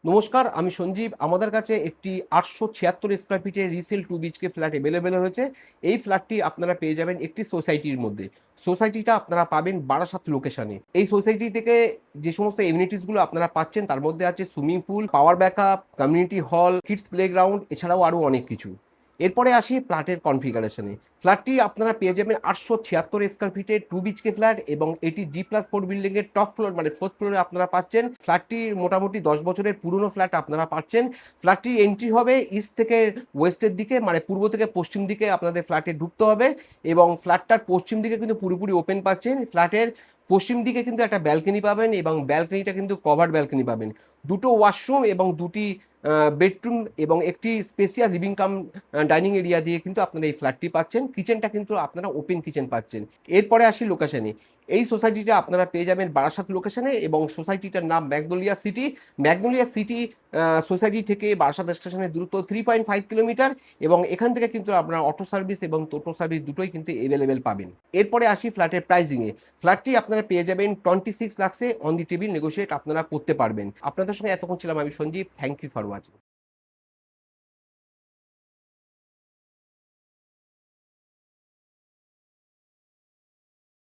নমস্কার, আমি সঞ্জীব। আমাদের কাছে একটি 876 স্কোয়ার ফিটের রিসেল 2 বিএইচকে ফ্ল্যাট অ্যাভেলেবেল হয়েছে। এই ফ্ল্যাটটি আপনারা পেয়ে যাবেন একটি সোসাইটির মধ্যে। সোসাইটিটা আপনারা পাবেন বারাসাত লোকেশনে। এই সোসাইটি থেকে যে সমস্ত এমিনিটিসগুলো আপনারা পাচ্ছেন তার মধ্যে আছে swimming pool, power backup, community hall, kids playground, এছাড়াও আরও অনেক কিছু। এরপরে আসি ফ্ল্যাটের কনফিগারেশনে। ফ্ল্যাটটি আপনারা পেয়ে যাবেন 876 স্কোয়ার ফিটের 2 বিএইচকে ফ্ল্যাট এবং এটি G+4 বিল্ডিং এর টপ ফ্লোর মানে ফোর্থ ফ্লোরে আপনারা পাচ্ছেন। ফ্ল্যাটটি মোটামুটি 10 বছরের পুরনো ফ্ল্যাট আপনারা পাচ্ছেন। ফ্ল্যাটটির এন্ট্রি হবে ইস্ট থেকে ওয়েস্টের দিকে, মানে পূর্ব থেকে পশ্চিম দিকে আপনাদের ফ্ল্যাটে ঢুকতে হবে এবং ফ্ল্যাটটার পশ্চিম দিকে কিন্তু পুরোপুরি ওপেন পাচ্ছেন। ফ্ল্যাটের পশ্চিম দিকে কিন্তু একটা ব্যালকনি পাবেন এবং ব্যালকনিটা কিন্তু কভার্ড ব্যালকনি পাবেন। দুটো ওয়াশরুম এবং দুটি বেডরুম এবং একটি spatial living cum dining area দিয়ে কিন্তু আপনারা এই ফ্ল্যাটটি পাচ্ছেন। কিচেনটা কিন্তু আপনারা ওপেন কিচেন পাচ্ছেন। এরপরে আসি লোকেশনে। এই সোসাইটিটা আপনারা পেয়ে যাবেন বারাসাত লোকেশনে এবং সোসাইটিটার নাম magnolia city. Magnolia city society থেকে বারাসাত স্টেশনের দূরত্ব 3.5 কিলোমিটার এবং এখান থেকে কিন্তু আপনারা অটো সার্ভিস এবং টোটো সার্ভিস দুটোই কিন্তু অ্যাভেলেবেল পাবেন। এরপরে আসি ফ্ল্যাটের প্রাইজিংয়ে। ফ্ল্যাটটি আপনারা পেয়ে যাবেন 26 লাখসে অন দি টেবিল নেগোশিয়েট আপনারা করতে পারবেন। আপনাদের সঙ্গে এতক্ষণ ছিলাম আমি Sanjeev. Thank you for watching.